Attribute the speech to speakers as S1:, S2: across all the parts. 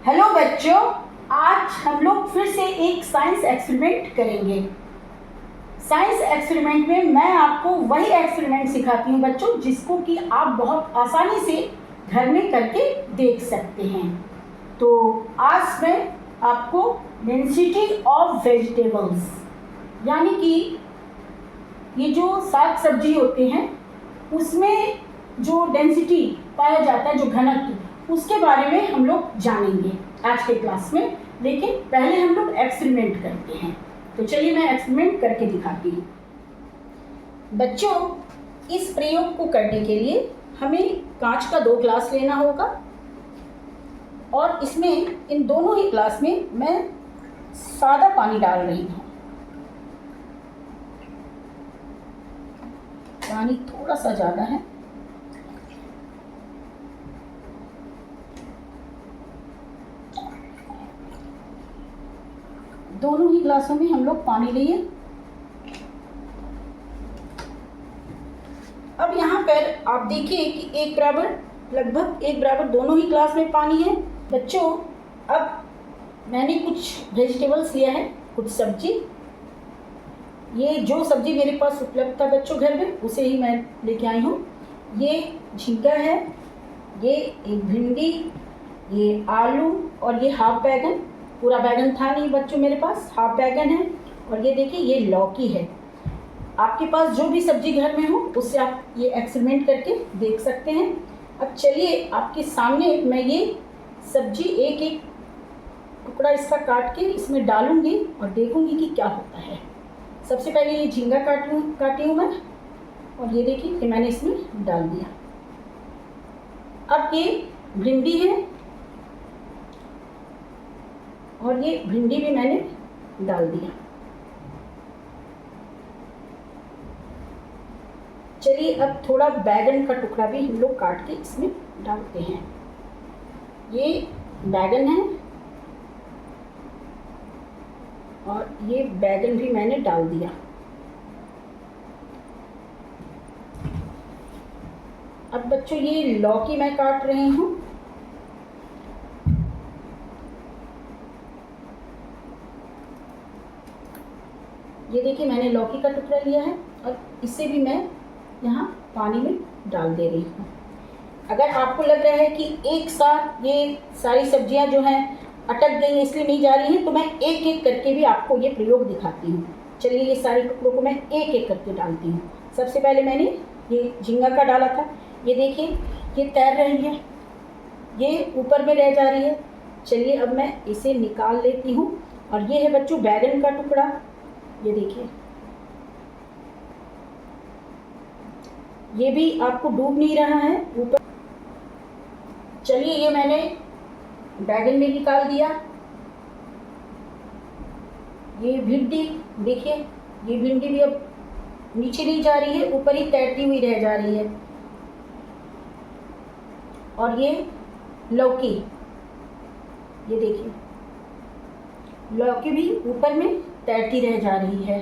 S1: Hello बच्चों, आज हम लोग फिर से एक साइंस एक्सपेरिमेंट करेंगे। साइंस एक्सपेरिमेंट में मैं आपको वही एक्सपेरिमेंट सिखाती हूँ बच्चों, जिसको कि आप बहुत आसानी से घर में करके देख सकते हैं। तो आज मैं आपको डेंसिटी ऑफ वेजिटेबल्स, यानी कि ये जो साग सब्जी होते हैं उसमें जो डेंसिटी पाया जाता है, जो घनत्व, उसके बारे में हम लोग जानेंगे आज के क्लास में। लेकिन पहले हम लोग एक्सपेरिमेंट करते हैं। तो चलिए मैं एक्सपेरिमेंट करके दिखाती हूँ बच्चों। इस प्रयोग को करने के लिए हमें कांच का 2 ग्लास लेना होगा और इसमें इन दोनों ही ग्लास में मैं सादा पानी डाल रही हूँ। पानी थोड़ा सा ज़्यादा है। दोनों ही ग्लासों में हम लोग पानी लिए। अब यहाँ पर आप देखिए कि लगभग एक बराबर दोनों ही ग्लास में पानी है बच्चों। अब मैंने कुछ वेजिटेबल्स लिया है, कुछ सब्जी। ये जो सब्जी मेरे पास उपलब्ध था बच्चों घर में, उसे ही मैं लेके आई हूँ। ये झींगा है, ये एक भिंडी, ये आलू और ये हाफ बैगन। पूरा बैगन था नहीं बच्चों मेरे पास, हाफ बैगन है। और ये देखिए ये लौकी है। आपके पास जो भी सब्जी घर में हो उससे आप ये एक्सपेरिमेंट करके देख सकते हैं। अब चलिए आपके सामने मैं ये सब्जी एक एक टुकड़ा इसका काट के इसमें डालूंगी और देखूंगी कि क्या होता है। सबसे पहले ये झींगा काटी हूँ मैं, और ये देखिए कि मैंने इसमें डाल दिया। अब ये भिंडी है और ये भिंडी भी मैंने डाल दिया। चलिए अब थोड़ा बैगन का टुकड़ा भी हम लोग काट के इसमें डालते हैं। ये बैगन है और ये बैगन भी मैंने डाल दिया। अब बच्चों ये लौकी मैं काट रही हूँ। ये देखिए मैंने लौकी का टुकड़ा लिया है और इसे भी मैं यहाँ पानी में डाल दे रही हूँ। अगर आपको लग रहा है कि एक साथ ये सारी सब्जियाँ जो हैं अटक गई हैं इसलिए नहीं जा रही हैं, तो मैं एक एक करके भी आपको ये प्रयोग दिखाती हूँ। चलिए ये सारे टुकड़ों को मैं एक एक करके डालती हूँ। सबसे पहले मैंने ये झींगा का डाला था। ये देखिए ये तैर रही है, ये ऊपर में रह जा रही है। चलिए अब मैं इसे निकाल लेती हूँ। और ये है बच्चों बैगन का टुकड़ा। ये देखिए ये भी आपको डूब नहीं रहा है ऊपर। चलिए ये मैंने बैगन में निकाल दिया। ये भिंडी देखिए, ये भिंडी भी अब नीचे नहीं जा रही है, ऊपर ही तैरती हुई रह जा रही है। और ये लौकी, ये देखिए लौकी भी ऊपर में तैरती रह जा रही है।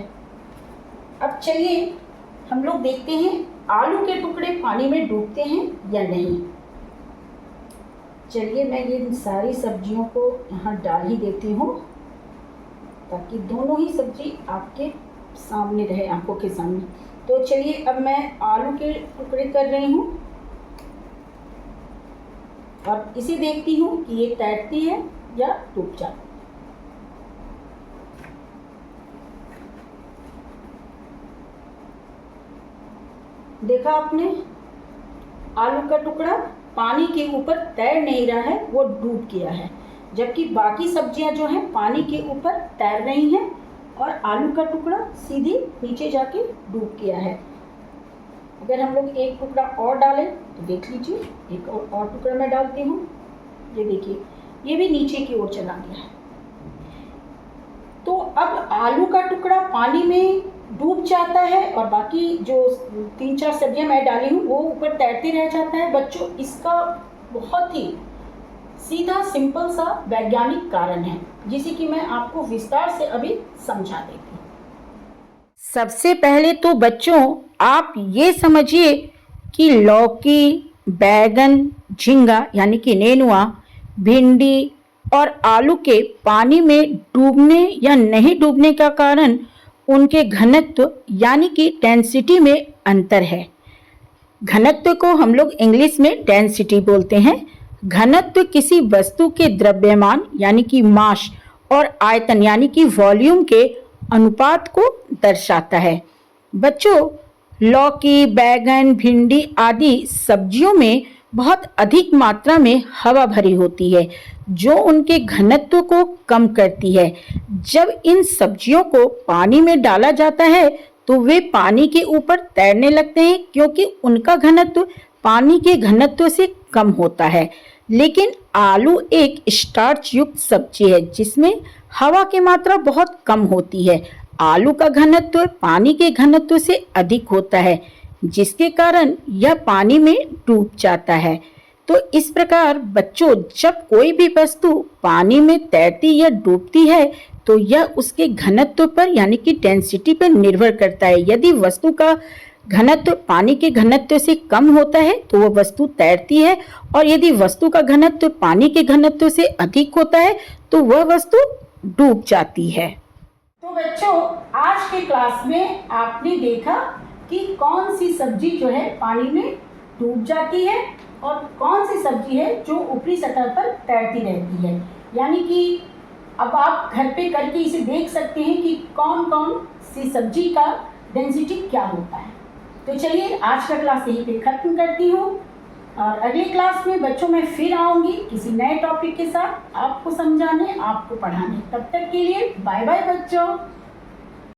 S1: अब चलिए हम लोग देखते हैं आलू के टुकड़े पानी में डूबते हैं या नहीं। चलिए मैं ये सारी सब्जियों को यहाँ डाल ही देती हूँ ताकि दोनों ही सब्जी आपके सामने रहे, आंखों के सामने। तो चलिए अब मैं आलू के टुकड़े कर रही हूँ और इसे देखती हूँ कि ये तैरती है या डूब जाती है। देखा आपने, आलू का टुकड़ा पानी के ऊपर तैर नहीं रहा है, वो डूब गया है। जबकि बाकी सब्जियां जो हैं पानी के ऊपर तैर रही हैं और आलू का टुकड़ा सीधी नीचे जाके डूब गया है। अगर हम लोग एक टुकड़ा और डालें तो देख लीजिए, एक और टुकड़ा मैं डालती हूँ। ये देखिए ये भी नीचे की ओर चला गया है। तो अब आलू का टुकड़ा पानी में डूब जाता है और बाकी जो 3-4 सब्जियां मैं डाली हूँ वो ऊपर तैरती रह जाता है। बच्चों इसका बहुत ही सीधा सिंपल सा वैज्ञानिक कारण है, जिसे कि मैं आपको विस्तार से अभी समझा देती हूँ। सबसे पहले तो बच्चों आप ये समझिए कि लौकी, बैगन, झींगा यानी कि नेनुआ, भिंडी, और आलू के पानी में डूबने या नहीं डूबने का कारण उनके घनत्व यानी कि डेंसिटी में अंतर है। घनत्व को हम लोग इंग्लिश में डेंसिटी बोलते हैं। घनत्व किसी वस्तु के द्रव्यमान यानी कि मास और आयतन यानी कि वॉल्यूम के अनुपात को दर्शाता है। बच्चों, लौकी, बैगन, भिंडी आदि सब्जियों में बहुत अधिक मात्रा में हवा भरी होती है जो उनके घनत्व को कम करती है। जब इन सब्जियों को पानी में डाला जाता है तो वे पानी के ऊपर तैरने लगते हैं क्योंकि उनका घनत्व पानी के घनत्व से कम होता है। लेकिन आलू एक स्टार्च युक्त सब्जी है जिसमें हवा की मात्रा बहुत कम होती है। आलू का घनत्व पानी के घनत्व से अधिक होता है जिसके कारण यह पानी में डूब जाता है। तो इस प्रकार बच्चों, जब कोई भी वस्तु पानी में तैरती या डूबती है तो यह उसके घनत्व पर यानी कि डेंसिटी पर निर्भर करता है। यदि वस्तु का घनत्व पानी के घनत्व से कम होता है तो वह वस्तु तैरती है, और यदि वस्तु का घनत्व पानी के घनत्व से अधिक होता है तो वह वस्तु डूब जाती है। तो बच्चों, आज के क्लास में आपने देखा कि कौन सी सब्जी जो है पानी में डूब जाती है और कौन सी सब्जी है जो ऊपरी सतह पर तैरती रहती है। यानी कि अब आप घर पे करके इसे देख सकते हैं कि कौन कौन सी सब्जी का डेंसिटी क्या होता है। तो चलिए, आज का क्लास यहीं पे खत्म करती हूँ और अगले क्लास में बच्चों मैं फिर आऊँगी किसी नए टॉपिक के साथ आपको समझाने, आपको पढ़ाने। तब तक के लिए बाय बाय बच्चों।